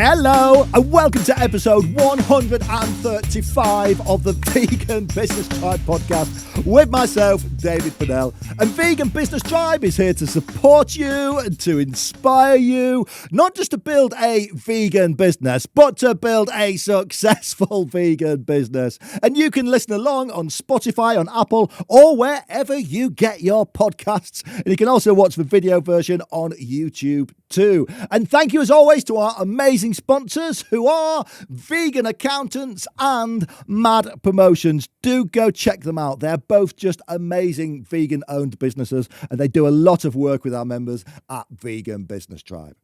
Hello and welcome to episode 135 of the Vegan Business Tribe podcast with myself, David Fennell. And Vegan Business Tribe is here to support you and to inspire you, not just to build a vegan business, but to build a successful vegan business. And you can listen along on Spotify, on Apple, or wherever you get your podcasts. And you can also watch the video version on YouTube too. And thank you as always to our amazing sponsors who are Vegan Accountants and Mad Promotions. Do go check them out. They're both just amazing vegan owned businesses and they do a lot of work with our members at Vegan Business Tribe.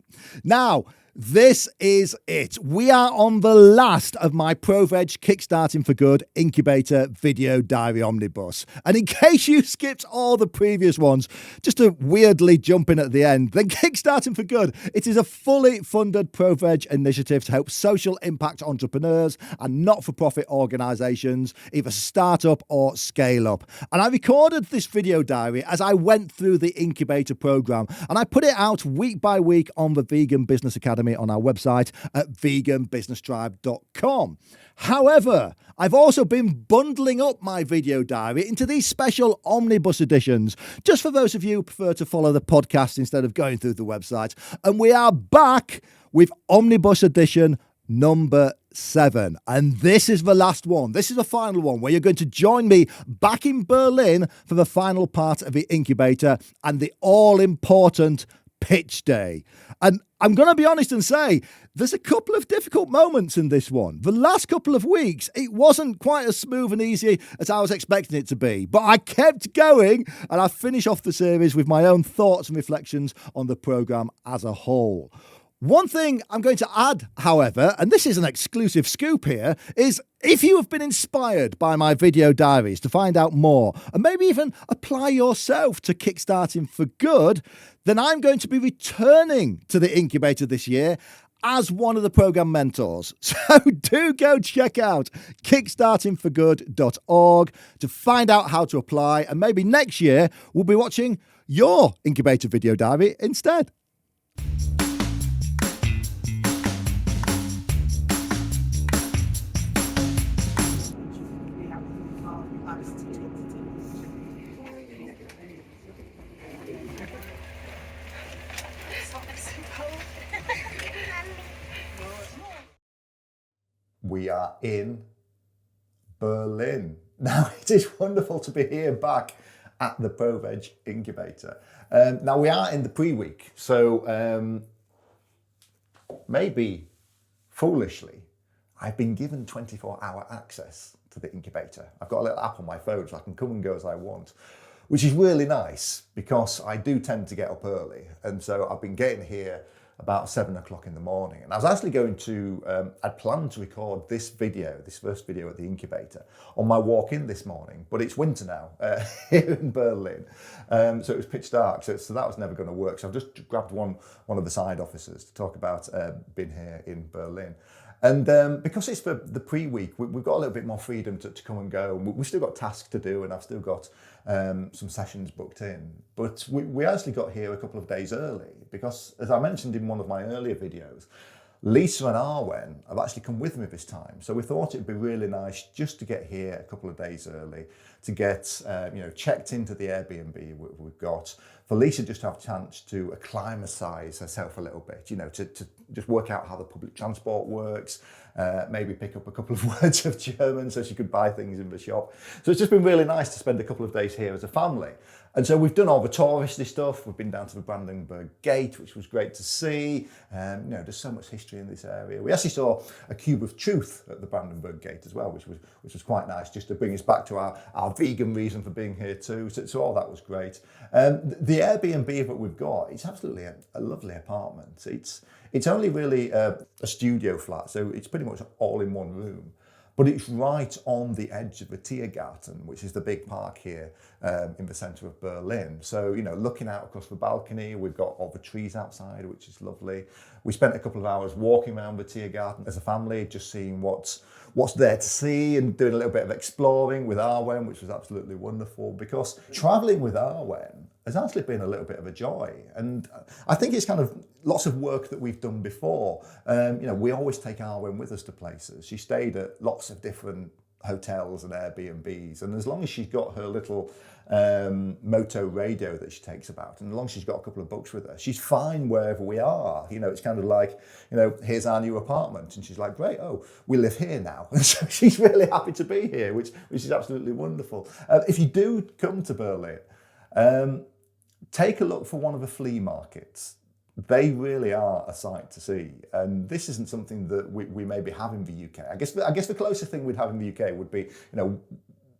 Now, this is it. We are on the last of my ProVeg Kickstarting For Good Incubator video diary omnibus. And in case you skipped all the previous ones, just to weirdly jump in at the end, then Kickstarting For Good, it is a fully funded ProVeg initiative to help social impact entrepreneurs and not-for-profit organisations either start up or scale up. And I recorded this video diary as I went through the incubator programme and I put it out week by week on the Vegan Business Academy on our website at veganbusinesstribe.com. However, I've also been bundling up my video diary into these special omnibus editions, just for those of you who prefer to follow the podcast instead of going through the website. And we are back with Omnibus Edition number 7. And this is the last one. This is the final one where you're going to join me back in Berlin for the final part of the incubator and the all-important pitch day. And I'm going to be honest and say there's a couple of difficult moments in this one. The last couple of weeks, it wasn't quite as smooth and easy as I was expecting it to be, but I kept going and I finished off the series with my own thoughts and reflections on the programme as a whole. One thing I'm going to add, however, and this is an exclusive scoop here, is if you have been inspired by my video diaries to find out more and maybe even apply yourself to Kickstarting For Good, then I'm going to be returning to the incubator this year as one of the programme mentors. So do go check out kickstartingforgood.org to find out how to apply, and maybe next year we'll be watching your incubator video diary instead. We are in Berlin. Now, it is wonderful to be here back at the ProVeg Incubator. Now, we are in the pre-week, so maybe foolishly, I've been given 24-hour access to the incubator. I've got a little app on my phone so I can come and go as I want, which is really nice because I do tend to get up early. And so I've been getting here about 7 o'clock in the morning. And I was actually going to, I'd planned to record this first video at the incubator on my walk in this morning, but it's winter now here in Berlin. So it was pitch dark, so that was never going to work. So I've just grabbed one of the side officers to talk about being here in Berlin. And because it's for the pre-week, we've got a little bit more freedom to come and go. We've still got tasks to do and I've still got some sessions booked in. But we actually got here a couple of days early because, as I mentioned in one of my earlier videos, Lisa and Arwen have actually come with me this time. So we thought it'd be really nice just to get here a couple of days early to get checked into the Airbnb we've got. For Lisa just to have a chance to acclimatise herself a little bit, to just work out how the public transport works, maybe pick up a couple of words of German so she could buy things in the shop. So it's just been really nice to spend a couple of days here as a family. And so we've done all the touristy stuff. We've been down to the Brandenburg Gate, which was great to see. There's so much history in this area. We actually saw a cube of truth at the Brandenburg Gate as well, which was quite nice, just to bring us back to our vegan reason for being here too. So all that was great. The Airbnb that we've got, it's absolutely a lovely apartment. It's only really a studio flat, so it's pretty much all in one room. But it's right on the edge of the Tiergarten, which is the big park here in the centre of Berlin. So, looking out across the balcony, we've got all the trees outside, which is lovely. We spent a couple of hours walking around the Tiergarten as a family, just seeing what's there to see and doing a little bit of exploring with Arwen, which was absolutely wonderful. Because travelling with Arwen has actually been a little bit of a joy. And I think it's kind of lots of work that we've done before. We always take Arwen with us to places. She stayed at lots of different hotels and Airbnbs, and as long as she's got her little moto radio that she takes about, and as long as she's got a couple of books with her, she's fine wherever we are. It's kind of like, here's our new apartment, and she's like, great, oh, we live here now. And so she's really happy to be here, which is absolutely wonderful. If you do come to Berlin, take a look for one of the flea markets. They really are a sight to see, and this isn't something that we maybe have in the UK. I guess the closest thing we'd have in the UK would be,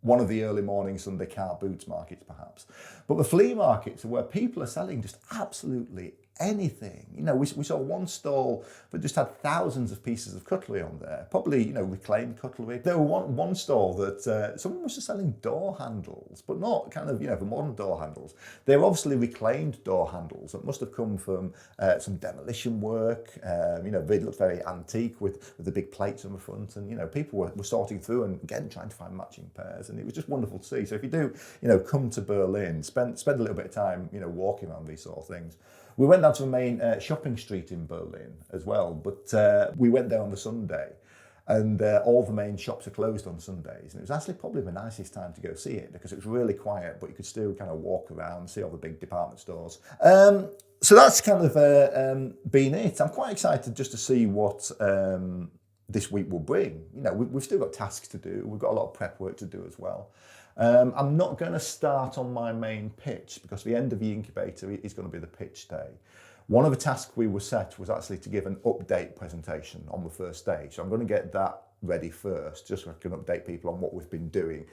one of the early morning Sunday car boots markets, perhaps. But the flea markets are where people are selling just absolutely anything. We saw one stall that just had thousands of pieces of cutlery on there, probably, reclaimed cutlery. There were one stall that someone was just selling door handles, but not kind of, the modern door handles. They were obviously reclaimed door handles that must have come from some demolition work. They looked very antique with the big plates on the front, and, people were sorting through and again trying to find matching pairs, and it was just wonderful to see. So if you do, come to Berlin, spend a little bit of time, walking around these sort of things. We went down to the main shopping street in Berlin as well, but we went there on the Sunday, and all the main shops are closed on Sundays. And it was actually probably the nicest time to go see it because it was really quiet, but you could still kind of walk around, see all the big department stores. So that's kind of been it. I'm quite excited just to see what this week will bring. We've still got tasks to do. We've got a lot of prep work to do as well. I'm not going to start on my main pitch because the end of the incubator is going to be the pitch day. One of the tasks we were set was actually to give an update presentation on the first day. So I'm going to get that ready first, just so I can update people on what we've been doing,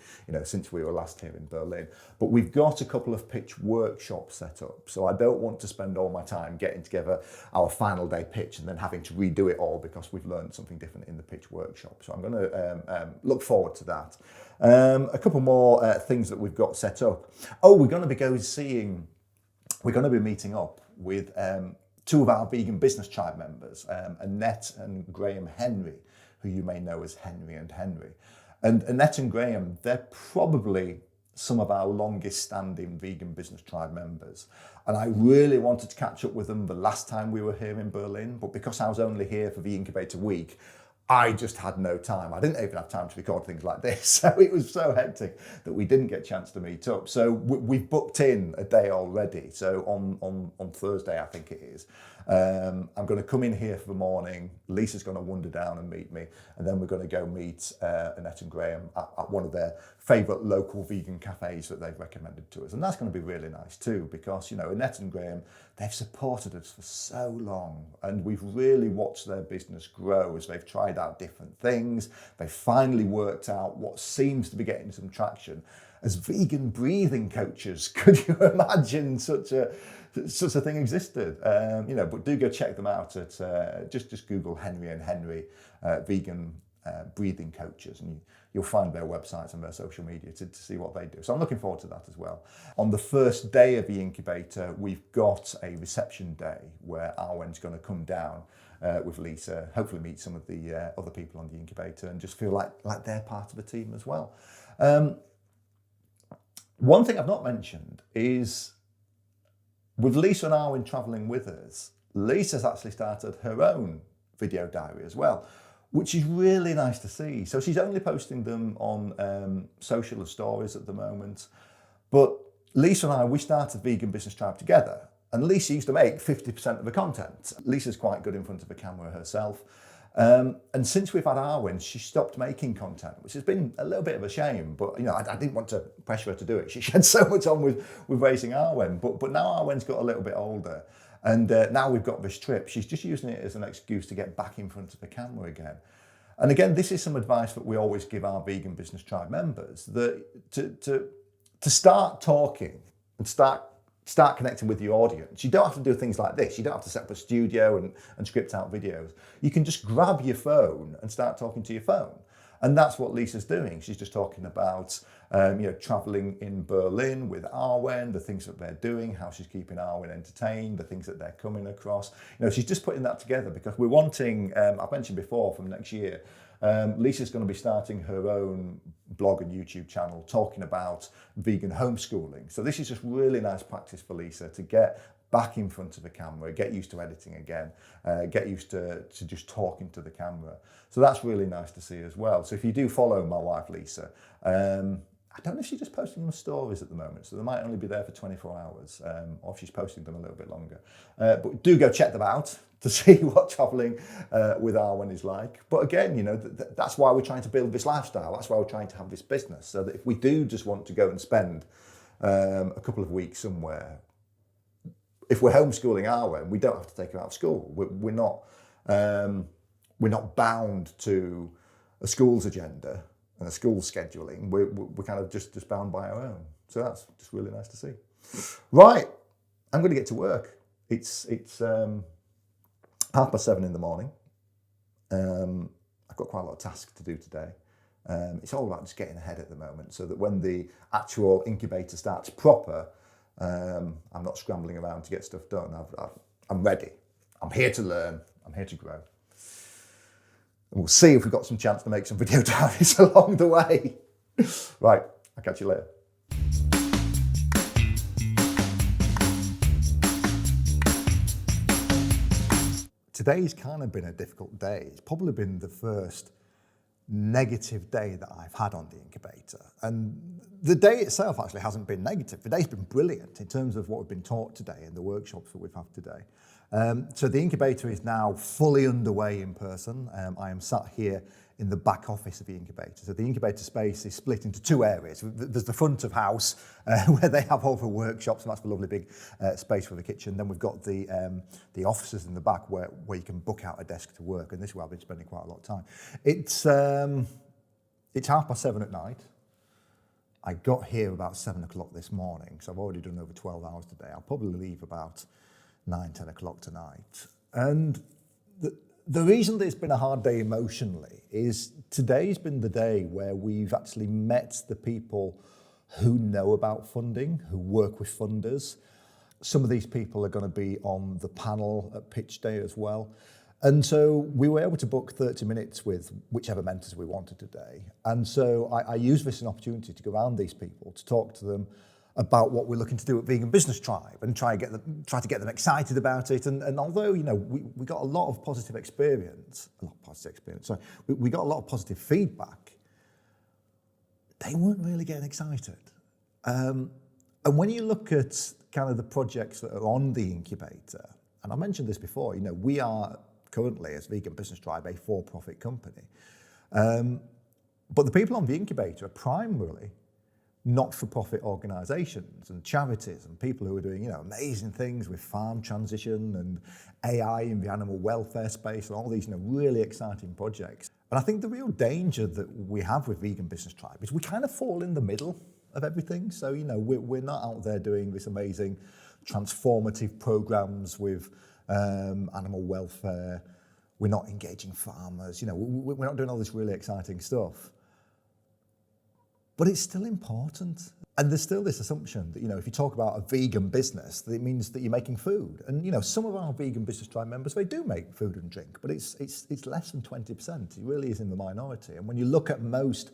since we were last here in Berlin. But we've got a couple of pitch workshops set up. So I don't want to spend all my time getting together our final day pitch and then having to redo it all because we've learned something different in the pitch workshop. So I'm going to look forward to that. A couple more things that we've got set up. We're going to be meeting up with two of our Vegan Business Tribe members, Annette and Graham Henry, who you may know as Henry and Henry. And Annette and Graham, they're probably some of our longest standing Vegan Business Tribe members. And I really wanted to catch up with them the last time we were here in Berlin, but because I was only here for the incubator week, I just had no time. I didn't even have time to record things like this. So it was so hectic that we didn't get a chance to meet up. So we've booked in a day already. So on Thursday, I think it is. I'm going to come in here for the morning. Lisa's going to wander down and meet me. And then we're going to go meet Annette and Graham at one of their favourite local vegan cafes that they've recommended to us. And that's going to be really nice too, because, Annette and Graham, they've supported us for so long. And we've really watched their business grow as they've tried out different things. They finally worked out what seems to be getting some traction as vegan breathing coaches. Could you imagine such a thing existed? But do go check them out at just Google Henry and Henry vegan breathing coaches, and you'll find their websites and their social media to see what they do. So I'm looking forward to that as well. On the first day of the incubator, we've got a reception day where Arwen's going to come down with Lisa, hopefully meet some of the other people on the incubator and just feel like they're part of the team as well. One thing I've not mentioned is with Lisa and Arwen travelling with us, Lisa's actually started her own video diary as well, which is really nice to see. So she's only posting them on social and stories at the moment. But Lisa and I, we started Vegan Business Tribe together. And Lisa used to make 50% of the content. Lisa's quite good in front of the camera herself. And since we've had Arwen, she stopped making content, which has been a little bit of a shame. But I didn't want to pressure her to do it. She had so much on with raising Arwen. But now Arwen's got a little bit older. And now we've got this trip. She's just using it as an excuse to get back in front of the camera again. And again, this is some advice that we always give our Vegan Business Tribe members, that to start talking and start connecting with your audience, you don't have to do things like this. You don't have to set up a studio and script out videos. You can just grab your phone and start talking to your phone. And that's what Lisa's doing. She's just talking about traveling in Berlin with Arwen, the things that they're doing, how she's keeping Arwen entertained, the things that they're coming across. She's just putting that together because we're wanting, I've mentioned before, from next year, Lisa's going to be starting her own blog and YouTube channel talking about vegan homeschooling. So this is just really nice practice for Lisa to get back in front of the camera, get used to editing again, get used to just talking to the camera. So that's really nice to see as well. So if you do follow my wife, Lisa, I don't know if she's just posting them stories at the moment, so they might only be there for 24 hours, or if she's posting them a little bit longer. But do go check them out to see what travelling with Arwen is like. But again, that's why we're trying to build this lifestyle. That's why we're trying to have this business, so that if we do just want to go and spend a couple of weeks somewhere, if we're homeschooling Arwen, we don't have to take her out of school. We're not bound to a school's agenda and a school scheduling. We're kind of just bound by our own. So that's just really nice to see. Right, I'm going to get to work. It's 7:30 in the morning. I've got quite a lot of tasks to do today. It's all about just getting ahead at the moment so that when the actual incubator starts proper, I'm not scrambling around to get stuff done. I'm ready. I'm here to learn. I'm here to grow. And we'll see if we've got some chance to make some video diaries along the way. Right, I'll catch you later. Today's kind of been a difficult day. It's probably been the first negative day that I've had on the incubator. And the day itself actually hasn't been negative. The day's been brilliant in terms of what we've been taught today and the workshops that we've had today. So the incubator is now fully underway in person. I am sat here in the back office of the incubator. So the incubator space is split into two areas. There's the front of house where they have all the workshops, and that's the lovely big space for the kitchen. Then we've got the offices in the back where you can book out a desk to work, and this is where I've been spending quite a lot of time. It's 7:30 at night. I got here about 7 o'clock this morning, so I've already done over 12 hours today. I'll probably leave about 9, 10 o'clock tonight. And the reason that it's been a hard day emotionally is today's been the day where we've actually met the people who know about funding, who work with funders. Some of these people are going to be on the panel at pitch day as well. And so we were able to book 30 minutes with whichever mentors we wanted today. And so I used this as an opportunity to go around these people, to talk to them about what we're looking to do at Vegan Business Tribe and try to get them excited about it. And although, we got a lot of positive experience, we got a lot of positive feedback, they weren't really getting excited. And when you look at kind of the projects that are on the incubator, and I mentioned this before, we are currently, as Vegan Business Tribe, a for-profit company. But the people on the incubator are primarily not-for-profit organisations and charities and people who are doing, amazing things with farm transition and AI in the animal welfare space and all these, really exciting projects. And I think the real danger that we have with Vegan Business Tribe is we kind of fall in the middle of everything. So, we're not out there doing this amazing transformative programs with animal welfare. We're not engaging farmers. We're not doing all this really exciting stuff. But it's still important. And there's still this assumption that, if you talk about a vegan business, that it means that you're making food. And, some of our Vegan Business Tribe members, they do make food and drink, but it's less than 20%. It really is in the minority. And when you look at most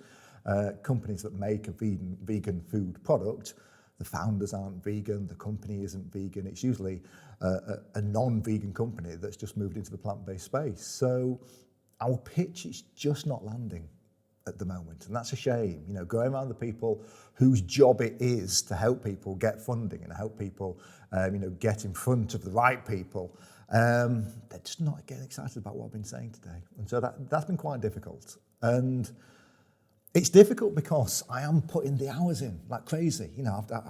companies that make a vegan food product, the founders aren't vegan, the company isn't vegan. It's usually a non-vegan company that's just moved into the plant-based space. So our pitch is just not landing at the moment, and that's a shame. Going around the people whose job it is to help people get funding and help people, get in front of the right people, they're just not getting excited about what I've been saying today, and so that's been quite difficult. And it's difficult because I am putting the hours in like crazy.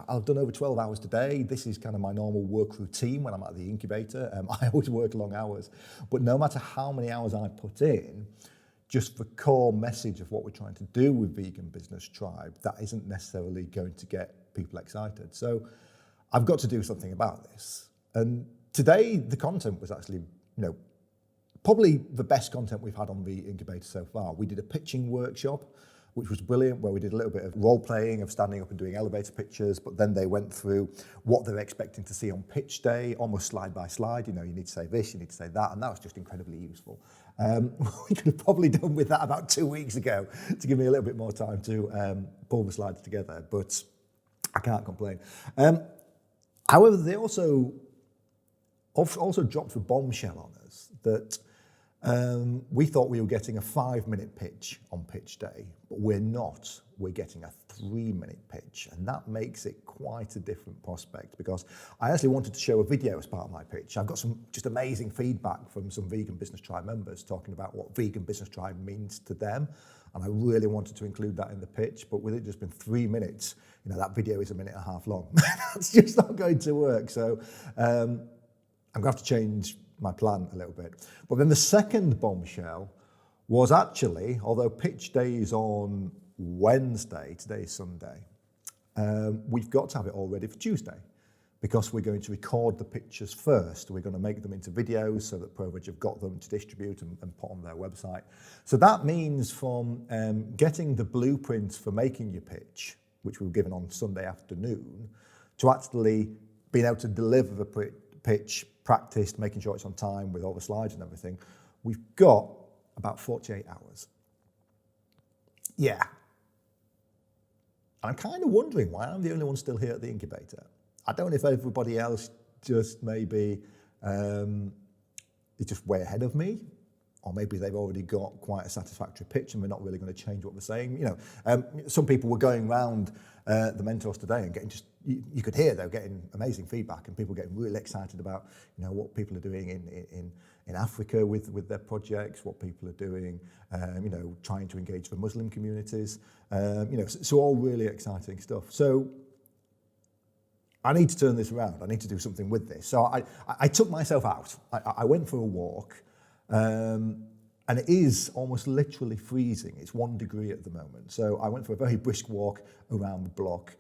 I've done over 12 hours today. This is kind of my normal work routine when I'm at the incubator. I always work long hours, but no matter how many hours I put in, just the core message of what we're trying to do with Vegan Business Tribe, that isn't necessarily going to get people excited. So I've got to do something about this. And today, the content was actually, probably the best content we've had on the incubator so far. We did a pitching workshop, which was brilliant, where we did a little bit of role playing, of standing up and doing elevator pitches, but then they went through what they're expecting to see on pitch day, almost slide by slide. You need to say this, you need to say that, and that was just incredibly useful. We could have probably done with that about 2 weeks ago to give me a little bit more time to pull the slides together, but I can't complain. However, they also dropped a bombshell on us that we thought we were getting a 5-minute pitch on pitch day, but we're not. We're getting a 3-minute pitch, and that makes it quite a different prospect, because I actually wanted to show a video as part of my pitch. I've got some just amazing feedback from some Vegan Business Tribe members talking about what Vegan Business Tribe means to them, and I really wanted to include that in the pitch, but with it just been 3 minutes, that video is 1.5 minutes long. That's just not going to work. So I'm going to have to change my plan a little bit. But then the second bombshell was actually, although pitch day is on Wednesday, today is Sunday, we've got to have it all ready for Tuesday, because we're going to record the pictures first. We're going to make them into videos so that ProVeg have got them to distribute and put on their website. So that means from getting the blueprints for making your pitch, which we were given on Sunday afternoon, to actually being able to deliver the pitch, practiced, making sure it's on time with all the slides and everything, we've got about 48 hours. Yeah. I'm kind of wondering why I'm the only one still here at the incubator. I don't know if everybody else just maybe is just way ahead of me, or maybe they've already got quite a satisfactory pitch and we're not really going to change what we're saying. Some people were going around the mentors today and getting just, you could hear they were getting amazing feedback, and people getting really excited about, what people are doing in Africa with their projects, what people are doing, trying to engage the Muslim communities, so all really exciting stuff. So I need to turn this around. I need to do something with this. So I took myself out. I went for a walk, and it is almost literally freezing. It's 1 degree at the moment. So I went for a very brisk walk around the block.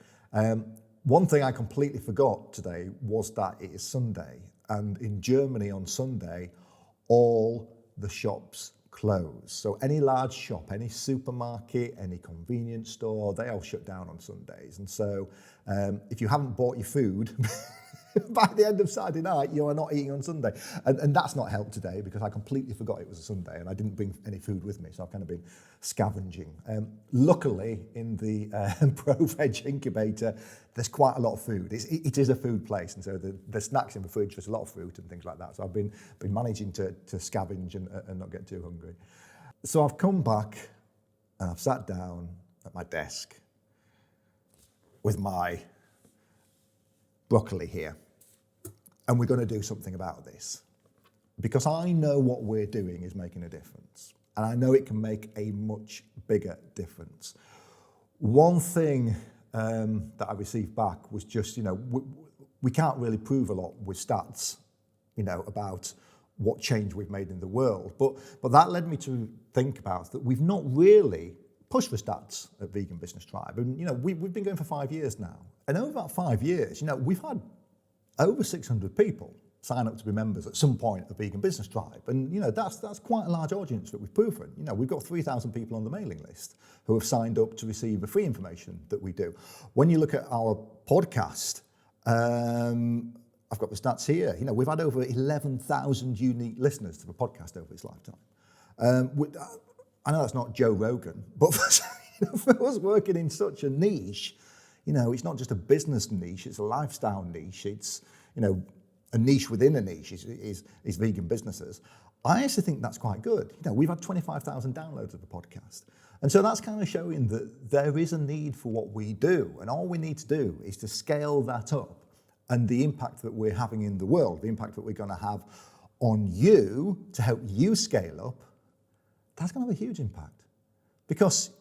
One thing I completely forgot today was that it is Sunday, and in Germany on Sunday, all the shops close. So any large shop, any supermarket, any convenience store, they all shut down on Sundays. And so if you haven't bought your food by the end of Saturday night, you are not eating on Sunday. And that's not helped today, because I completely forgot it was a Sunday and I didn't bring any food with me. So I've kind of been scavenging. Luckily, in the ProVeg Incubator, there's quite a lot of food. It is a food place. And so there's snacks in the fridge, there's a lot of fruit and things like that. So I've been managing to scavenge and not get too hungry. So I've come back and I've sat down at my desk with my broccoli here, and we're going to do something about this, because I know what we're doing is making a difference, and I know it can make a much bigger difference. One thing that I received back was just, we can't really prove a lot with stats, about what change we've made in the world, but that led me to think about that we've not really pushed for stats at Vegan Business Tribe. And, we've been going for 5 years now. And over that 5 years, we've had over 600 people sign up to be members at some point of Vegan Business Tribe. And, that's quite a large audience that we've proven. We've got 3,000 people on the mailing list who have signed up to receive the free information that we do. When you look at our podcast, I've got the stats here. We've had over 11,000 unique listeners to the podcast over its lifetime. I know that's not Joe Rogan, but for us working in such a niche, it's not just a business niche, it's a lifestyle niche, it's, a niche within a niche is vegan businesses. I actually think that's quite good. We've had 25,000 downloads of the podcast. And so that's kind of showing that there is a need for what we do. And all we need to do is to scale that up, and the impact that we're having in the world, the impact that we're going to have on you to help you scale up, that's going to have a huge impact. Because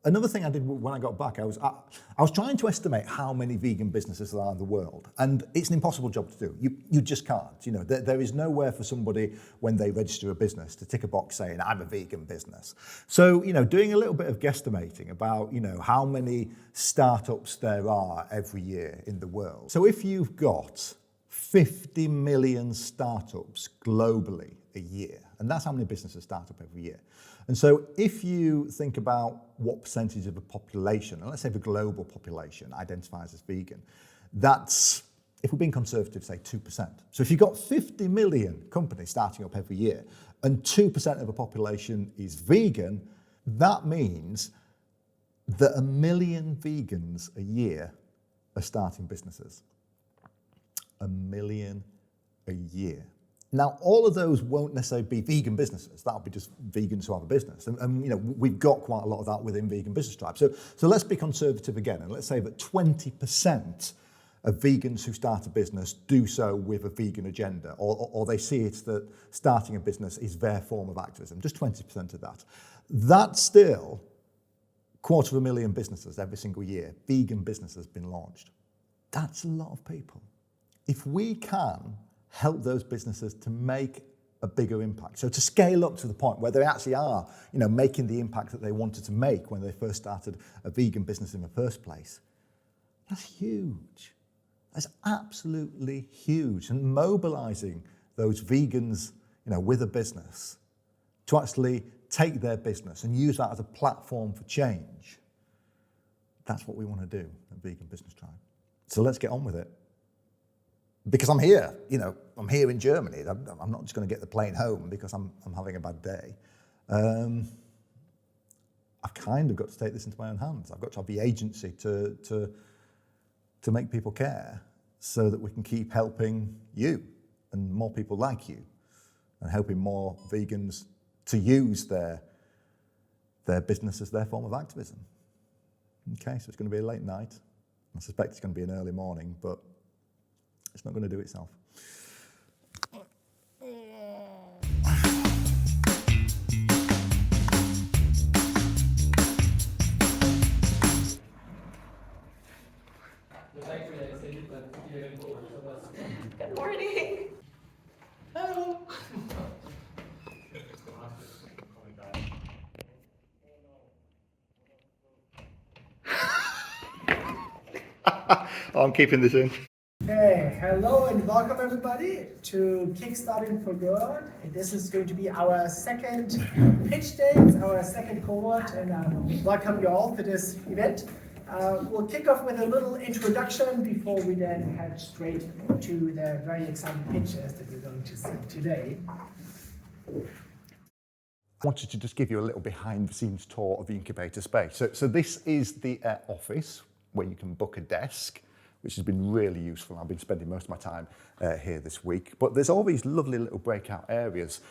another thing I did when I got back, I was trying to estimate how many vegan businesses there are in the world, and it's an impossible job to do. You just can't. There is nowhere for somebody when they register a business to tick a box saying I'm a vegan business. So doing a little bit of guesstimating about how many startups there are every year in the world. So if you've got 50 million startups globally a year. And that's how many businesses start up every year. And so if you think about what percentage of the population, and let's say the global population identifies as vegan, that's, if we're being conservative, say 2%. So if you've got 50 million companies starting up every year and 2% of the population is vegan, that means that 1 million vegans a year are starting businesses. 1 million a year. Now, all of those won't necessarily be vegan businesses. That'll be just vegans who have a business. And you know, we've got quite a lot of that within Vegan Business Tribe. So let's be conservative again, and let's say that 20% of vegans who start a business do so with a vegan agenda, or they see it that starting a business is their form of activism, just 20% of that. That's still 250,000 businesses every single year, vegan businesses been launched. That's a lot of people. If we can help those businesses to make a bigger impact, so to scale up to the point where they actually are, you know, making the impact that they wanted to make when they first started a vegan business in the first place, that's huge. That's absolutely huge. And mobilizing those vegans, you know, with a business to actually take their business and use that as a platform for change, that's what we want to do at Vegan Business Tribe. So let's get on with it. Because I'm here, you know, I'm here in Germany. I'm not just going to get the plane home because I'm having a bad day. I've kind of got to take this into my own hands. I've got to have the agency to make people care so that we can keep helping you and more people like you and helping more vegans to use their business as their form of activism. Okay, so it's going to be a late night. I suspect it's going to be an early morning, but it's not going to do itself. Good morning. Hello. I'm keeping this in. Okay, hello and welcome everybody to Kickstarting For Good. This is going to be our second pitch day, it's our second cohort, and welcome you all to this event. We'll kick off with a little introduction before we then head straight to the very exciting pitches that we're going to see today. I wanted to just give you a little behind the scenes tour of the incubator space. So this is the office where you can book a desk, which has been really useful. I've been spending most of my time here this week. But there's all these lovely little breakout areas.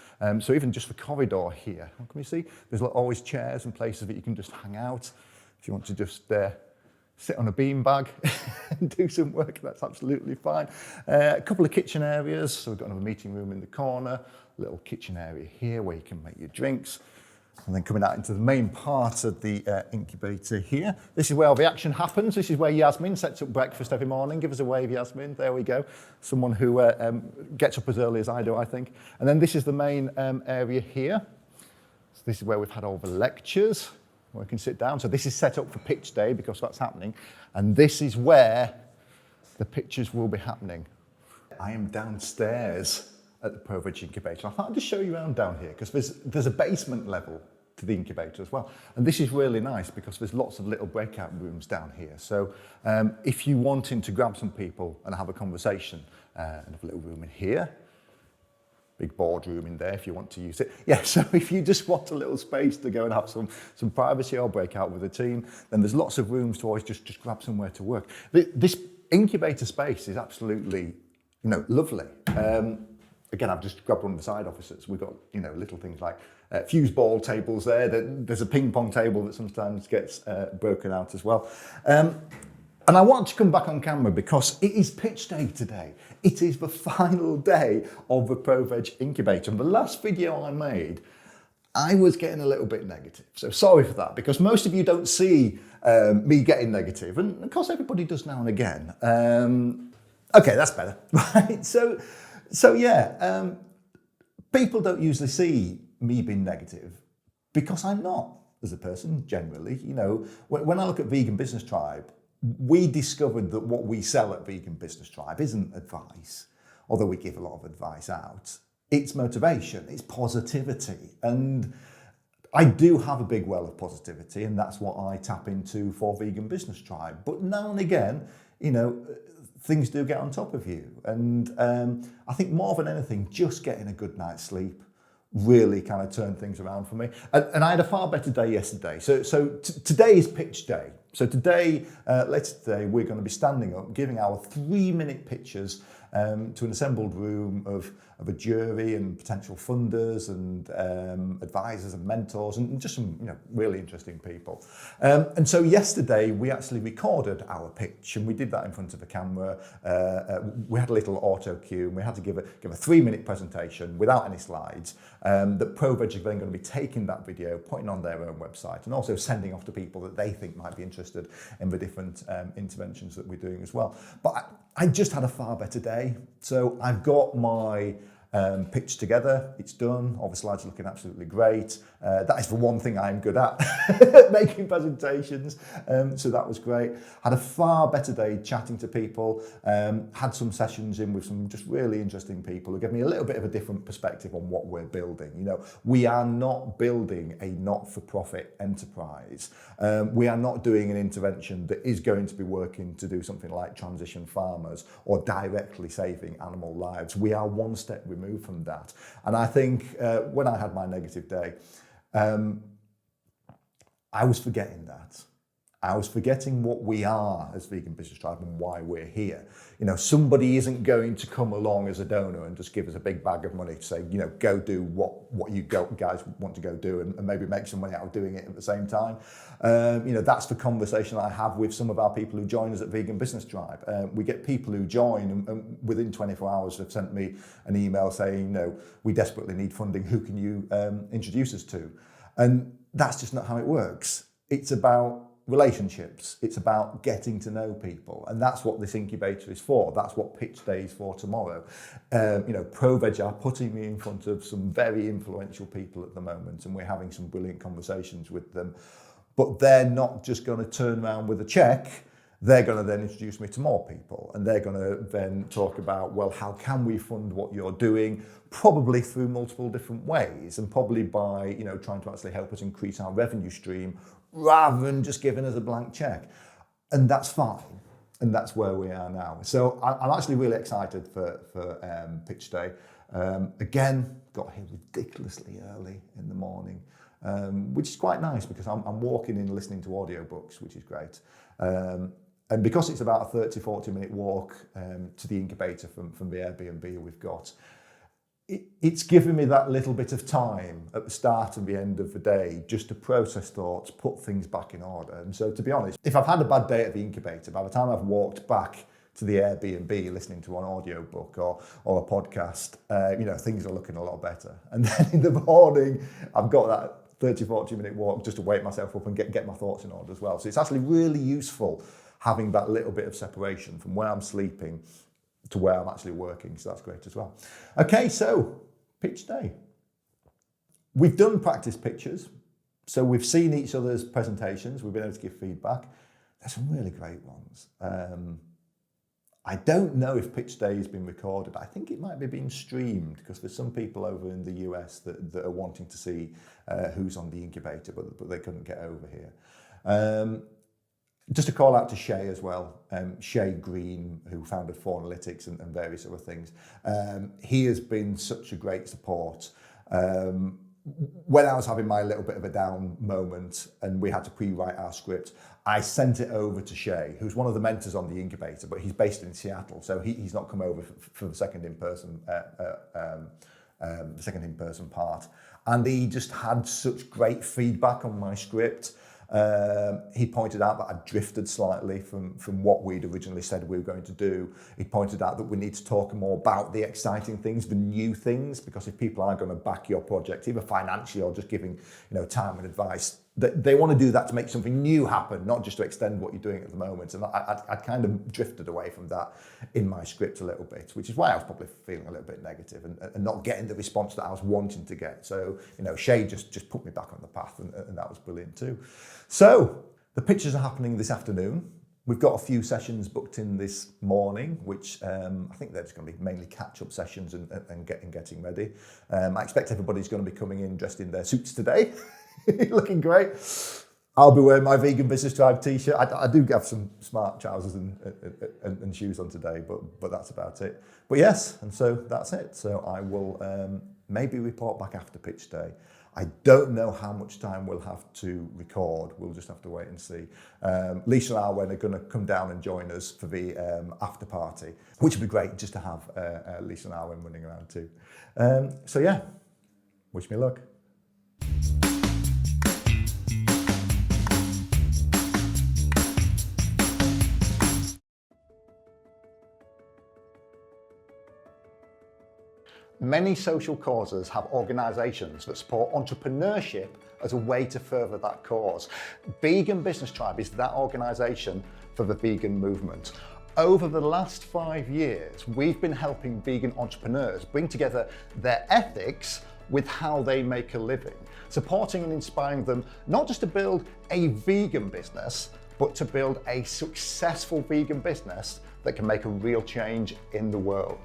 So even just the corridor here, what can we see? There's always chairs and places that you can just hang out. If you want to just sit on a beanbag and do some work, that's absolutely fine. A couple of kitchen areas. So we've got another meeting room in the corner, a little kitchen area here where you can make your drinks. And then coming out into the main part of the incubator here. This is where all the action happens. This is where Yasmin sets up breakfast every morning. Give us a wave, Yasmin. There we go. Someone who gets up as early as I do, I think. And then this is the main area here. So this is where we've had all the lectures, where we can sit down. So this is set up for pitch day because that's happening. And this is where the pitches will be happening. I am downstairs at the ProVeg Incubator. I thought I'd just show you around down here because there's a basement level to the incubator as well. And this is really nice because there's lots of little breakout rooms down here. So if you wanting to grab some people and have a conversation, another little room in here, big boardroom in there if you want to use it. Yeah, so if you just want a little space to go and have some privacy or breakout with the team, then there's lots of rooms to always just grab somewhere to work. This incubator space is absolutely, lovely. Again, I've just grabbed one of the side offices. We've got, little things like fuse ball tables there. There's a ping pong table that sometimes gets broken out as well. And I want to come back on camera because it is pitch day today. It is the final day of the ProVeg Incubator. And the last video I made, I was getting a little bit negative. So sorry for that, because most of you don't see me getting negative. And of course, everybody does now and again. Okay, that's better, right? So yeah, people don't usually see me being negative because I'm not as a person generally. When I look at Vegan Business Tribe, we discovered that what we sell at Vegan Business Tribe isn't advice, although we give a lot of advice out. it's motivation, it's positivity. And I do have a big well of positivity, and that's what I tap into for Vegan Business Tribe. But now and again, things do get on top of you. And I think more than anything, just getting a good night's sleep really kind of turned things around for me. And I had a far better day yesterday. So today is pitch day. So today, later today, we're going to be standing up, giving our 3-minute pitches to an assembled room of a jury and potential funders and advisors and mentors and just some really interesting people. And so yesterday we actually recorded our pitch, and we did that in front of a camera. We had a little auto cue, and we had to give a 3-minute presentation without any slides. That ProVeg are then going to be taking that video, putting on their own website, and also sending off to people that they think might be interested in the different interventions that we're doing as well. But I just had a far better day. So I've got my pitch together, it's done, all the slides are looking absolutely great. That is the one thing I'm good at, making presentations, so that was great. Had a far better day chatting to people, had some sessions in with some just really interesting people who gave me a little bit of a different perspective on what we're building. We are not building a not-for-profit enterprise. We are not doing an intervention that is going to be working to do something like transition farmers or directly saving animal lives. We are one step removed from that. And I think when I had my negative day, I was forgetting that. I was forgetting what we are as Vegan Business Tribe and why we're here. Somebody isn't going to come along as a donor and just give us a big bag of money to say, go do what you guys want to go do and maybe make some money out of doing it at the same time. That's the conversation I have with some of our people who join us at Vegan Business Tribe. We get people who join and within 24 hours have sent me an email saying, we desperately need funding. Who can you introduce us to? And that's just not how it works. It's about relationships. It's about getting to know people, and that's what this incubator is for. That's what pitch day is for tomorrow. ProVeg are putting me in front of some very influential people at the moment, and we're having some brilliant conversations with them. But they're not just going to turn around with a check. They're going to then introduce me to more people, and they're going to then talk about, well, how can we fund what you're doing? Probably through multiple different ways, and probably by trying to actually help us increase our revenue stream rather than just giving us a blank check. And that's fine. And that's where we are now. So I'm actually really excited for pitch day. Again, got here ridiculously early in the morning, which is quite nice because I'm walking in listening to audiobooks, which is great. And because it's about a 30-40 minute walk to the incubator from the Airbnb we've got, it's given me that little bit of time at the start and the end of the day just to process thoughts, put things back in order. And so, to be honest, if I've had a bad day at the incubator, by the time I've walked back to the Airbnb listening to an audiobook or a podcast, things are looking a lot better. And then in the morning, I've got that 30-40 minute walk just to wake myself up and get my thoughts in order as well. So it's actually really useful having that little bit of separation from where I'm sleeping to where I'm actually working, so that's great as well. Okay, so pitch day. We've done practice pitches, so we've seen each other's presentations, we've been able to give feedback. There's some really great ones. I don't know if pitch day has been recorded. I think it might be being streamed because there's some people over in the US that are wanting to see who's on the incubator, but they couldn't get over here. Just a call out to Shay as well, Shay Green, who founded 4Analytics and various other things. He has been such a great support. When I was having my little bit of a down moment and we had to pre-write our script, I sent it over to Shay, who's one of the mentors on the incubator, but he's based in Seattle, so he's not come over for the second in-person part. And he just had such great feedback on my script. He pointed out that I drifted slightly from what we'd originally said we were going to do. He pointed out that we need to talk more about the exciting things, the new things, because if people are going to back your project, either financially or just giving time and advice, they want to do that to make something new happen, not just to extend what you're doing at the moment. And I kind of drifted away from that in my script a little bit, which is why I was probably feeling a little bit negative and not getting the response that I was wanting to get. So, Shay just put me back on the path, and that was brilliant too. So the pitches are happening this afternoon. We've got a few sessions booked in this morning, which I think they're just going to be mainly catch-up sessions and getting ready. I expect everybody's going to be coming in dressed in their suits today, looking great. I'll be wearing my Vegan Business Tribe t-shirt. I do have some smart trousers and shoes on today, but that's about it. But yes, and so that's it. So I will maybe report back after pitch day. I don't know how much time we'll have to record. We'll just have to wait and see. Lisa and Arwen are going to come down and join us for the after party, which would be great just to have Lisa and Arwen running around too. So yeah, wish me luck. Many social causes have organisations that support entrepreneurship as a way to further that cause. Vegan Business Tribe is that organisation for the vegan movement. Over the last 5 years, we've been helping vegan entrepreneurs bring together their ethics with how they make a living, supporting and inspiring them not just to build a vegan business, but to build a successful vegan business that can make a real change in the world.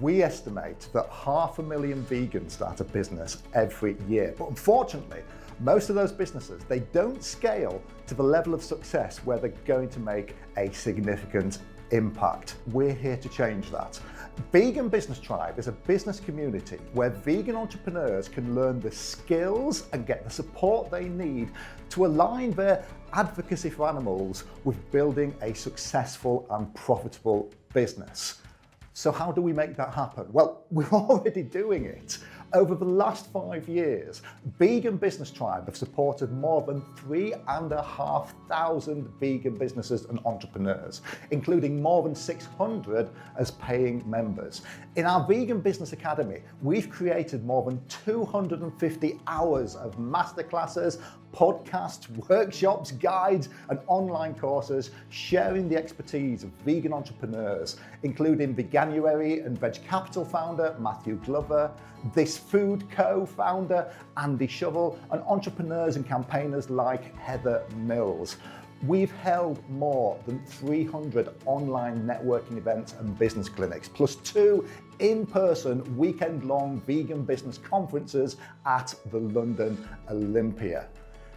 We estimate that 500,000 vegans start a business every year, but unfortunately, most of those businesses, they don't scale to the level of success where they're going to make a significant impact. We're here to change that. Vegan Business Tribe is a business community where vegan entrepreneurs can learn the skills and get the support they need to align their advocacy for animals with building a successful and profitable business. So how do we make that happen? Well, we're already doing it. Over the last 5 years, Vegan Business Tribe have supported more than 3,500 vegan businesses and entrepreneurs, including more than 600 as paying members. In our Vegan Business Academy, we've created more than 250 hours of masterclasses, podcasts, workshops, guides, and online courses sharing the expertise of vegan entrepreneurs, including Veganuary and Veg Capital founder Matthew Glover, This Food Co founder Andy Shovel, and entrepreneurs and campaigners like Heather Mills. We've held more than 300 online networking events and business clinics, plus 2 in-person weekend-long vegan business conferences at the London Olympia.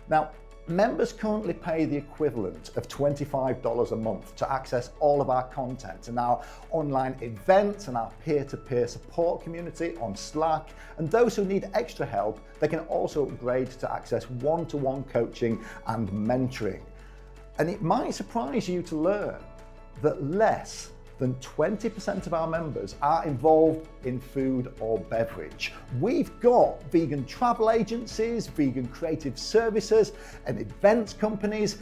Now, members currently pay the equivalent of $25 a month to access all of our content and our online events and our peer-to-peer support community on Slack. And those who need extra help, they can also upgrade to access one-to-one coaching and mentoring. And it might surprise you to learn that less than 20% of our members are involved in food or beverage. We've got vegan travel agencies, vegan creative services, and events companies,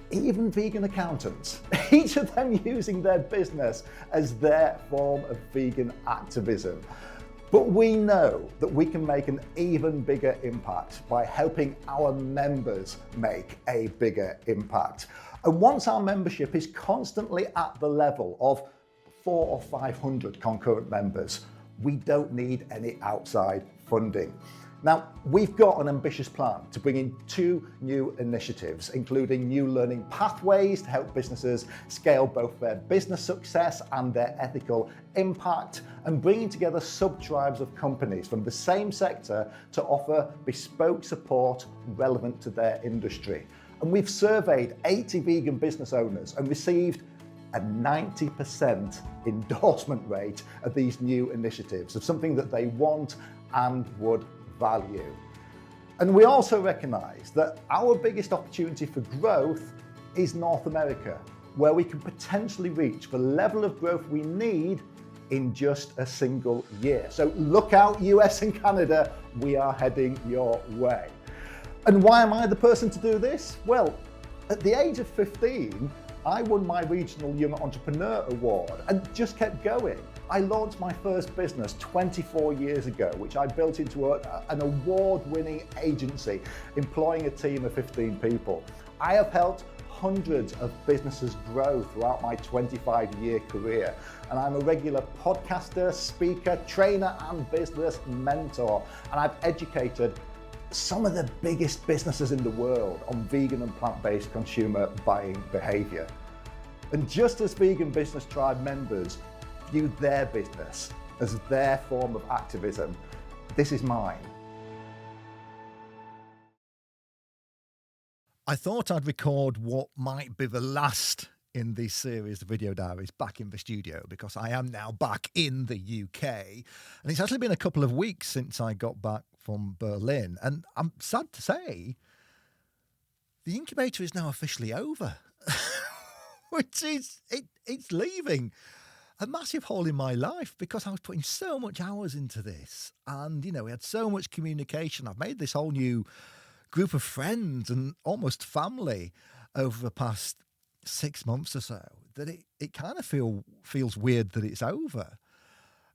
even vegan accountants, each of them using their business as their form of vegan activism. But we know that we can make an even bigger impact by helping our members make a bigger impact. And once our membership is constantly at the level of 400 or 500 concurrent members, we don't need any outside funding. Now, we've got an ambitious plan to bring in 2 new initiatives, including new learning pathways to help businesses scale both their business success and their ethical impact, and bringing together sub-tribes of companies from the same sector to offer bespoke support relevant to their industry. And we've surveyed 80 vegan business owners and received a 90% endorsement rate of these new initiatives, of something that they want and would value. And we also recognise that our biggest opportunity for growth is North America, where we can potentially reach the level of growth we need in just a single year. So look out, US and Canada, we are heading your way. And why am I the person to do this? Well, at the age of 15, I won my Regional Young Entrepreneur Award and just kept going. I launched my first business 24 years ago, which I built into an award-winning agency, employing a team of 15 people. I have helped hundreds of businesses grow throughout my 25-year career. And I'm a regular podcaster, speaker, trainer, and business mentor. And I've educated some of the biggest businesses in the world on vegan and plant-based consumer buying behavior. And just as Vegan Business Tribe members view their business as their form of activism, this is mine. I thought I'd record what might be the last in this series of video diaries back in the studio, because I am now back in the UK, and it's actually been a couple of weeks since I got back from Berlin, and I'm sad to say the incubator is now officially over. Which is, it's leaving a massive hole in my life, because I was putting so much hours into this, and we had so much communication. I've made this whole new group of friends and almost family over the past 6 months or so, that it kind of feels weird that it's over.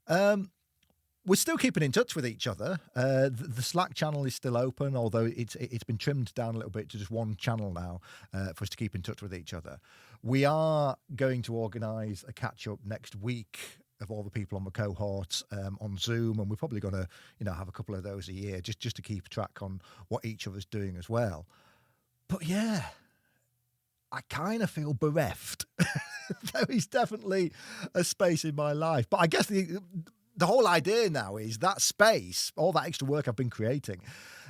We're still keeping in touch with each other. The Slack channel is still open, although it's been trimmed down a little bit to just one channel now for us to keep in touch with each other. We are going to organise a catch-up next week of all the people on the cohort on Zoom, and we're probably going to have a couple of those a year just to keep track on what each other's doing as well. But yeah, I kind of feel bereft. There is definitely a space in my life, but I guess the whole idea now is that space, all that extra work I've been creating,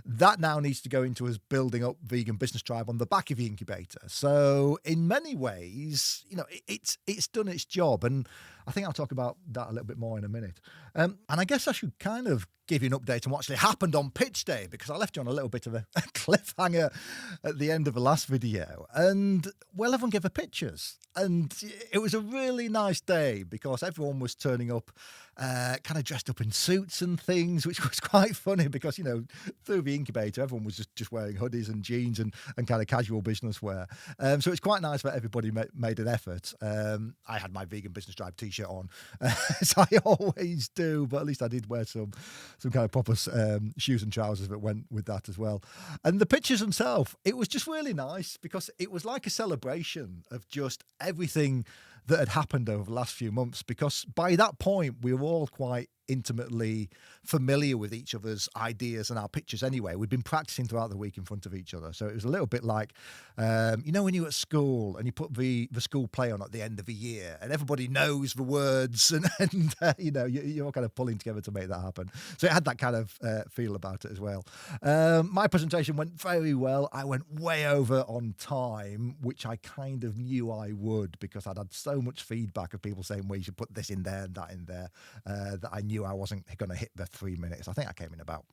that now needs to go into us building up Vegan Business Tribe on the back of the incubator. So in many ways, it's done its job, and I think I'll talk about that a little bit more in a minute. And I guess I should kind of give you an update on what actually happened on pitch day, because I left you on a little bit of a cliffhanger at the end of the last video. And well, everyone gave their pictures, and it was a really nice day because everyone was turning up kind of dressed up in suits and things, which was quite funny because, through the incubator, everyone was just wearing hoodies and jeans and kind of casual business wear. So it's quite nice that everybody made an effort. I had my Vegan Business Tribe t-shirt on, as I always do, but at least I did wear some kind of proper shoes and trousers that went with that as well. And the pictures themselves, it was just really nice because it was like a celebration of just everything that had happened over the last few months, because by that point we were all quite intimately familiar with each other's ideas and our pictures anyway. We'd been practicing throughout the week in front of each other. So it was a little bit like, when you were at school and you put the school play on at the end of the year and everybody knows the words and you're all kind of pulling together to make that happen. So it had that kind of feel about it as well. My presentation went very well. I went way over on time, which I kind of knew I would, because I'd had so much feedback of people saying, well, you should put this in there and that in there, that I knew I wasn't going to hit the 3 minutes. I think I came in about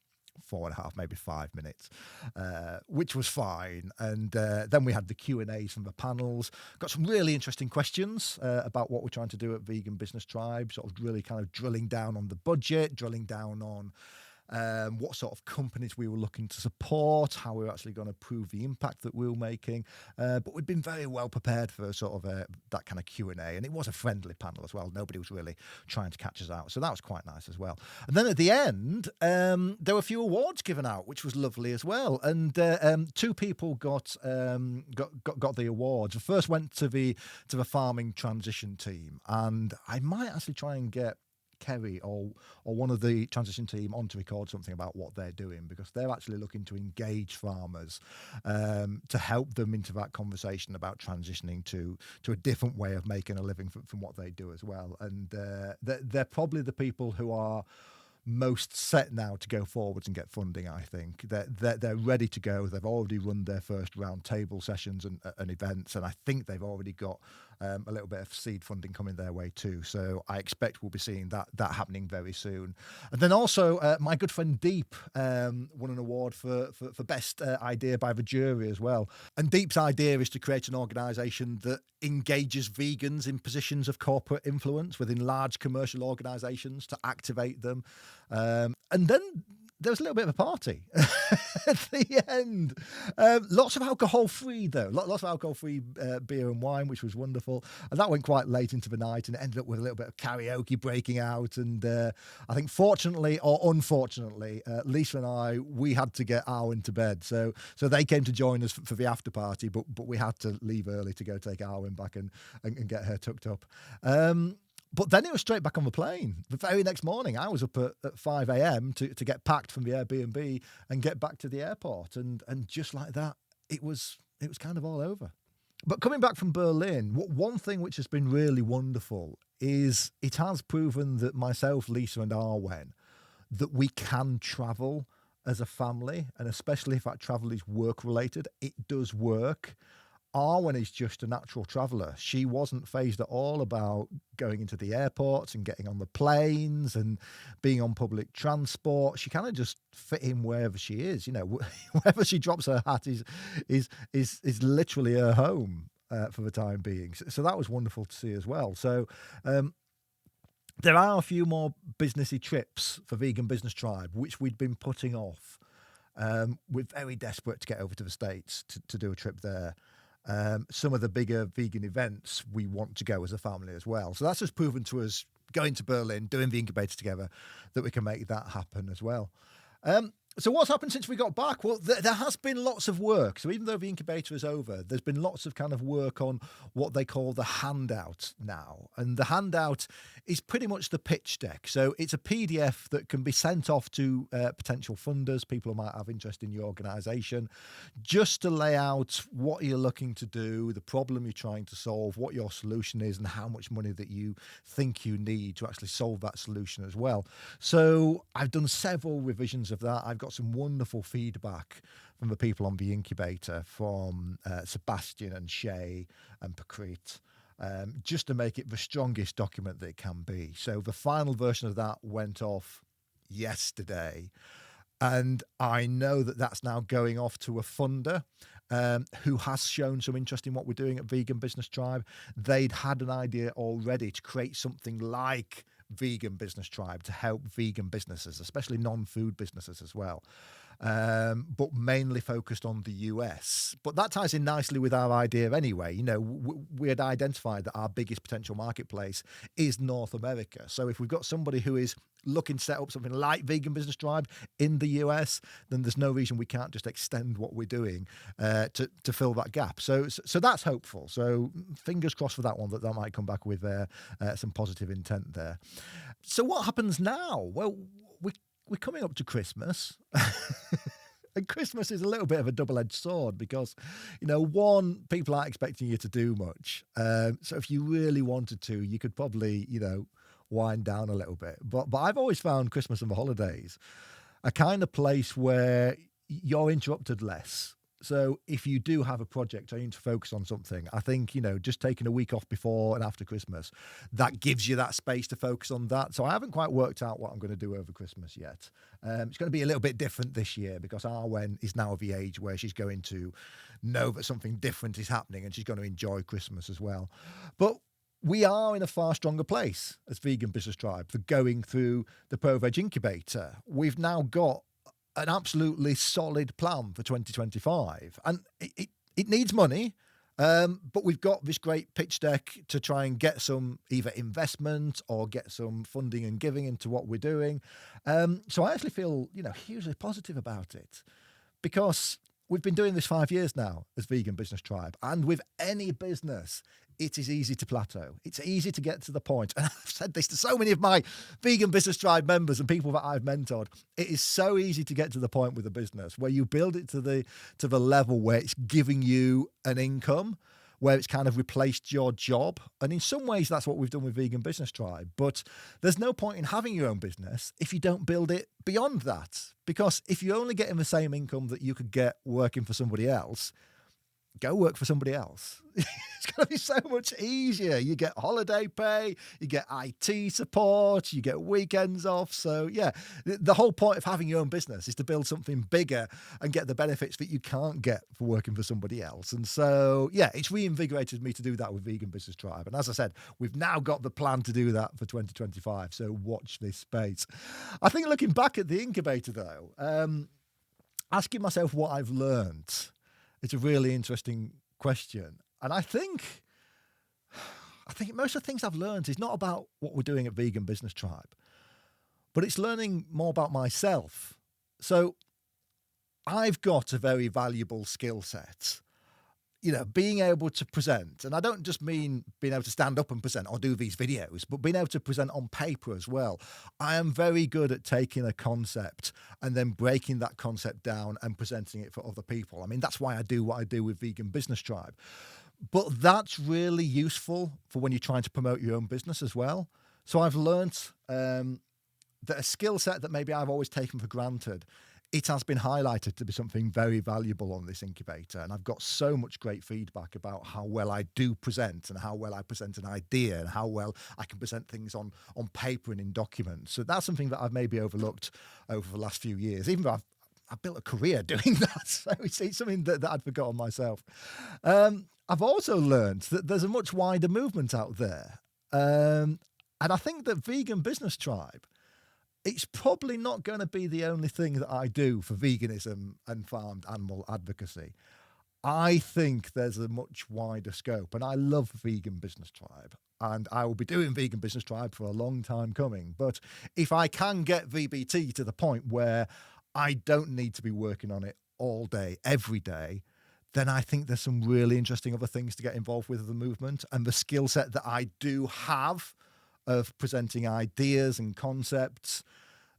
4.5, maybe 5 minutes, which was fine. And then we had the Q&As from the panels. Got some really interesting questions about what we're trying to do at Vegan Business Tribe, sort of really kind of drilling down on the budget, drilling down on what sort of companies we were looking to support, how we were actually going to prove the impact that we were making. But we'd been very well prepared for sort of that kind of Q&A, and it was a friendly panel as well. Nobody was really trying to catch us out, so that was quite nice as well. And then at the end, there were a few awards given out, which was lovely as well. And 2 people got the awards. The first went to the farming transition team, and I might actually try and get Kerry or one of the transition team on to record something about what they're doing, because they're actually looking to engage farmers to help them into that conversation about transitioning to a different way of making a living from what they do as well. And they're probably the people who are most set now to go forwards and get funding. I think they're ready to go. They've already run their first round table sessions and events, and I think they've already got a little bit of seed funding coming their way too. So I expect we'll be seeing that happening very soon. And then also my good friend Deep won an award for best idea by the jury as well. And Deep's idea is to create an organisation that engages vegans in positions of corporate influence within large commercial organisations to activate them. And then there was a little bit of a party at the end. Lots of alcohol-free, though. Lots of alcohol-free beer and wine, which was wonderful. And that went quite late into the night, and it ended up with a little bit of karaoke breaking out. And I think fortunately or unfortunately, Lisa and I, we had to get Arwen to bed. So they came to join us for the after party, but we had to leave early to go take Arwen back and get her tucked up. But then it was straight back on the plane. The very next morning, I was up at 5 a.m. to get packed from the Airbnb and get back to the airport. And just like that, it was kind of all over. But coming back from Berlin, one thing which has been really wonderful is it has proven that myself, Lisa, and Arwen, that we can travel as a family, and especially if that travel is work related, it does work. Arwen is just a natural traveller. She wasn't phased at all about going into the airports and getting on the planes and being on public transport. She kind of just fit in wherever she is. You know, wherever she drops her hat is literally her home for the time being. So that was wonderful to see as well. So there are a few more businessy trips for Vegan Business Tribe, which we'd been putting off. We're very desperate to get over to the States to do a trip there. Some of the bigger vegan events we want to go as a family as well. So that's just proven to us, going to Berlin, doing the incubator together, that we can make that happen as well. So what's happened since we got back? Well, there has been lots of work. So even though the incubator is over, there's been lots of kind of work on what they call the handout now. And the handout is pretty much the pitch deck. So it's a PDF that can be sent off to potential funders, people who might have interest in your organisation, just to lay out what you're looking to do, the problem you're trying to solve, what your solution is, and how much money that you think you need to actually solve that solution as well. So I've done several revisions of that. I've got some wonderful feedback from the people on the incubator, from Sebastian and Shay and Pakrit, just to make it the strongest document that it can be. So the final version of that went off yesterday, and I know that that's now going off to a funder who has shown some interest in what we're doing at Vegan Business Tribe. They'd had an idea already to create something like Vegan Business Tribe to help vegan businesses, especially non-food businesses as well, but mainly focused on the US. But that ties in nicely with our idea anyway. You know, we had identified that our biggest potential marketplace is North America. So if we've got somebody who is looking to set up something like Vegan Business Tribe in the US, then there's no reason we can't just extend what we're doing to fill that gap. So that's hopeful. So fingers crossed for that one, that might come back with some positive intent there. So what happens now? Well, we're coming up to Christmas. And Christmas is a little bit of a double-edged sword because, you know, one, people aren't expecting you to do much. So if you really wanted to, you could probably, you know, wind down a little bit. But I've always found Christmas and the holidays a kind of place where you're interrupted less. So if you do have a project or you need to focus on something, I think, you know, just taking a week off before and after Christmas, that gives you that space to focus on that. So I haven't quite worked out what I'm going to do over Christmas yet. It's going to be a little bit different this year because Arwen is now of the age where she's going to know that something different is happening and she's going to enjoy Christmas as well. But we are in a far stronger place as Vegan Business Tribe for going through the ProVeg Incubator. We've now got an absolutely solid plan for 2025, and it needs money, but we've got this great pitch deck to try and get some either investment or get some funding and giving into what we're doing. So I actually feel, you know, hugely positive about it, because we've been doing this 5 years now as Vegan Business Tribe, and with any business, it is easy to plateau. It's easy to get to the point. And I've said this to so many of my Vegan Business Tribe members and people that I've mentored. It is so easy to get to the point with a business where you build it to the level where it's giving you an income, where it's kind of replaced your job. And in some ways, that's what we've done with Vegan Business Tribe. But there's no point in having your own business if you don't build it beyond that. Because if you're only getting the same income that you could get working for somebody else, go work for somebody else. It's going to be so much easier. You get holiday pay, you get IT support, you get weekends off. So yeah, the whole point of having your own business is to build something bigger and get the benefits that you can't get for working for somebody else. And so yeah, it's reinvigorated me to do that with Vegan Business Tribe. And as I said, we've now got the plan to do that for 2025. So watch this space. I think looking back at the incubator though, asking myself what I've learned, it's a really interesting question. And I think most of the things I've learned is not about what we're doing at Vegan Business Tribe, but it's learning more about myself. So I've got a very valuable skill set, you know, being able to present. And I don't just mean being able to stand up and present or do these videos, but being able to present on paper as well. I am very good at taking a concept and then breaking that concept down and presenting it for other people. I mean, that's why I do what I do with Vegan Business Tribe. But that's really useful for when you're trying to promote your own business as well. So I've learnt that a skill set that maybe I've always taken for granted, it has been highlighted to be something very valuable on this incubator. And I've got so much great feedback about how well I do present and how well I present an idea and how well I can present things on paper and in documents. So that's something that I've maybe overlooked over the last few years, even though I've built a career doing that. So it's something that I'd forgotten myself. I've also learned that there's a much wider movement out there. And I think that Vegan Business Tribe, it's probably not going to be the only thing that I do for veganism and farmed animal advocacy. I think there's a much wider scope, and I love Vegan Business Tribe, and I will be doing Vegan Business Tribe for a long time coming. But if I can get VBT to the point where I don't need to be working on it all day, every day, then I think there's some really interesting other things to get involved with the movement, and the skill set that I do have of presenting ideas and concepts,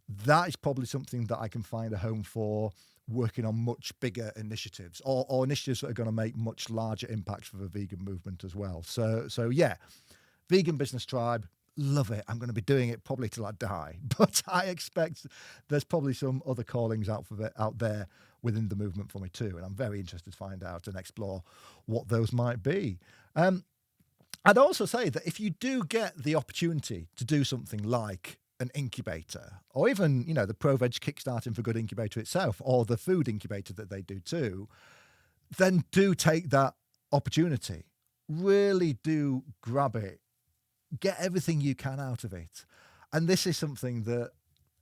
that is probably something that I can find a home for working on much bigger initiatives or initiatives that are going to make much larger impacts for the vegan movement as well. So yeah, Vegan Business Tribe, love it. I'm going to be doing it probably till I die, but I expect there's probably some other callings out there within the movement for me too. And I'm very interested to find out and explore what those might be. I'd also say that if you do get the opportunity to do something like an incubator, or even, the ProVeg Kickstarting For Good incubator itself, or the food incubator that they do too, then do take that opportunity. Really do grab it. Get everything you can out of it. And this is something that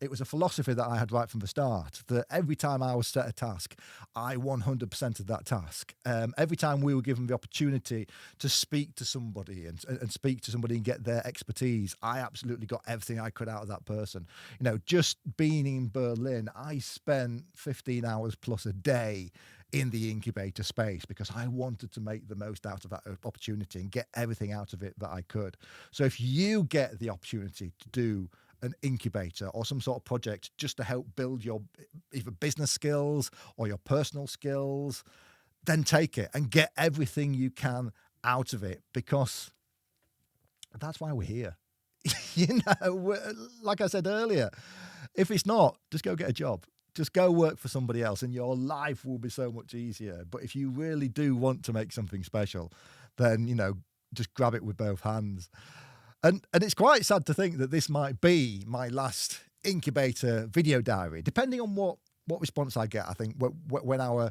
it was a philosophy that I had right from the start, that every time I was set a task, I 100% of that task. Every time we were given the opportunity to speak to somebody and speak to somebody and get their expertise, I absolutely got everything I could out of that person. Just being in Berlin, I spent 15 hours plus a day in the incubator space because I wanted to make the most out of that opportunity and get everything out of it that I could. So if you get the opportunity to do an incubator or some sort of project just to help build your either business skills or your personal skills, then take it and get everything you can out of it, because that's why we're here. Like I said earlier, if it's not, just go get a job. Just go work for somebody else and your life will be so much easier. But if you really do want to make something special, then, just grab it with both hands. And it's quite sad to think that this might be my last incubator video diary, depending on what response I get. I think when our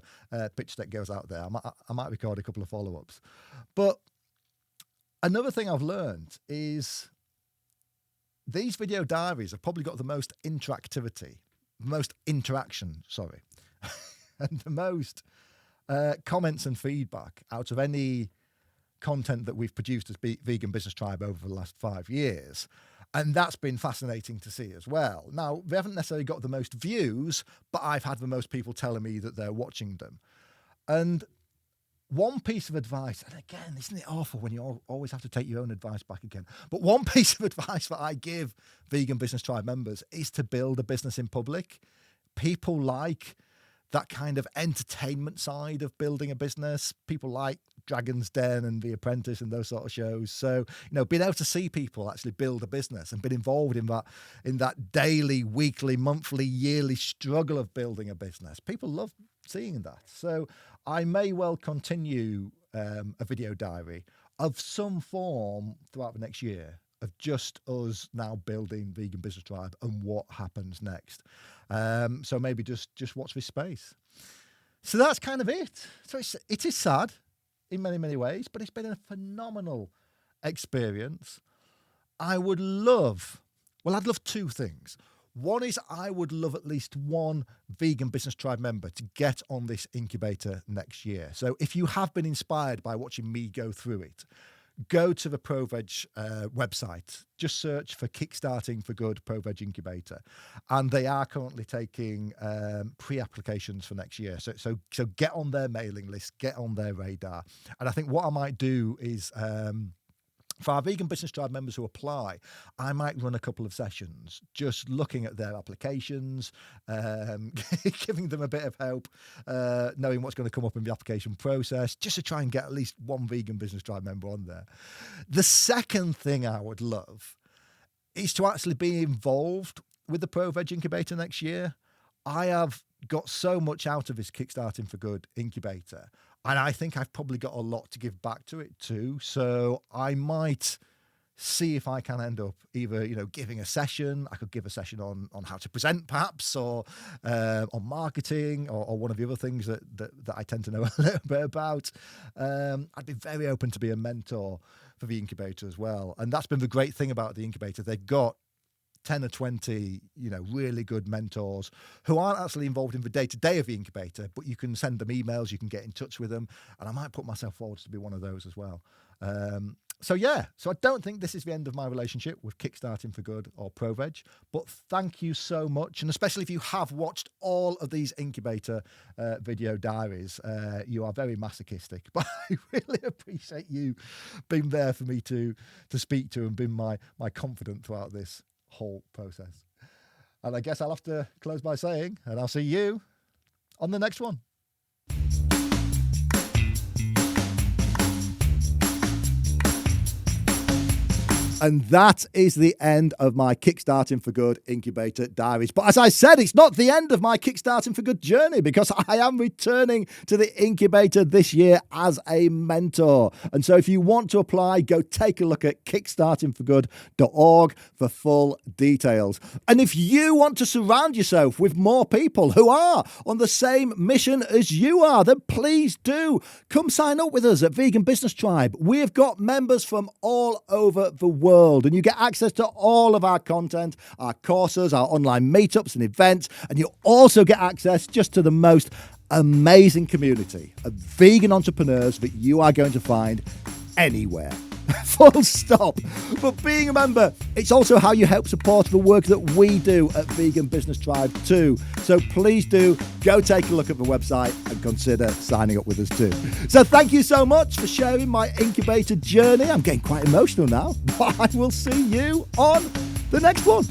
pitch deck goes out there, I might record a couple of follow-ups. But another thing I've learned is these video diaries have probably got the most interaction, and the most comments and feedback out of any content that we've produced as Vegan Business Tribe over the last 5 years. And that's been fascinating to see as well. Now, they haven't necessarily got the most views, but I've had the most people telling me that they're watching them. And one piece of advice, and again, isn't it awful when you always have to take your own advice back again? But one piece of advice that I give Vegan Business Tribe members is to build a business in public. People like that kind of entertainment side of building a business. People like Dragon's Den and The Apprentice and those sort of shows. So, being able to see people actually build a business and been involved in that daily, weekly, monthly, yearly struggle of building a business, people love seeing that. So I may well continue a video diary of some form throughout the next year of just us now building Vegan Business Tribe and what happens next. So maybe just watch this space. So that's kind of it. So it is sad in many, many ways, but it's been a phenomenal experience. I'd love two things. One is I would love at least one Vegan Business Tribe member to get on this incubator next year. So if you have been inspired by watching me go through it, go to the ProVeg website, just search for Kickstarting For Good ProVeg Incubator. And they are currently taking pre-applications for next year. So get on their mailing list, get on their radar. And I think what I might do is For our Vegan Business Tribe members who apply, I might run a couple of sessions just looking at their applications, giving them a bit of help, knowing what's going to come up in the application process, just to try and get at least one Vegan Business Tribe member on there. The second thing I would love is to actually be involved with the ProVeg Incubator next year. I have got so much out of this Kickstarting for Good incubator, and I think I've probably got a lot to give back to it too. So I might see if I can end up either, giving a session. I could give a session on how to present perhaps, or on marketing, or one of the other things that I tend to know a little bit about. I'd be very open to be a mentor for the incubator as well. And that's been the great thing about the incubator. They've got 10 or 20, really good mentors who aren't actually involved in the day-to-day of the incubator, but you can send them emails, you can get in touch with them, and I might put myself forward to be one of those as well. So I don't think this is the end of my relationship with Kickstarting for Good or ProVeg, but thank you so much. And especially if you have watched all of these incubator video diaries, you are very masochistic, but I really appreciate you being there for me to speak to and being my confidant throughout this whole process. And I guess I'll have to close by saying, and I'll see you on the next one. And that is the end of my Kickstarting for Good incubator diaries. But as I said, it's not the end of my Kickstarting for Good journey, because I am returning to the incubator this year as a mentor. And so if you want to apply, go take a look at kickstartingforgood.org for full details. And if you want to surround yourself with more people who are on the same mission as you are, then please do come sign up with us at Vegan Business Tribe. We've got members from all over the world, and you get access to all of our content, our courses, our online meetups and events, and you also get access just to the most amazing community of vegan entrepreneurs that you are going to find anywhere. Full stop. But being a member, it's also how you help support the work that we do at Vegan Business Tribe too. So please do go take a look at the website and consider signing up with us too. So thank you so much for sharing my incubator journey. I'm getting quite emotional now, but I will see you on the next one.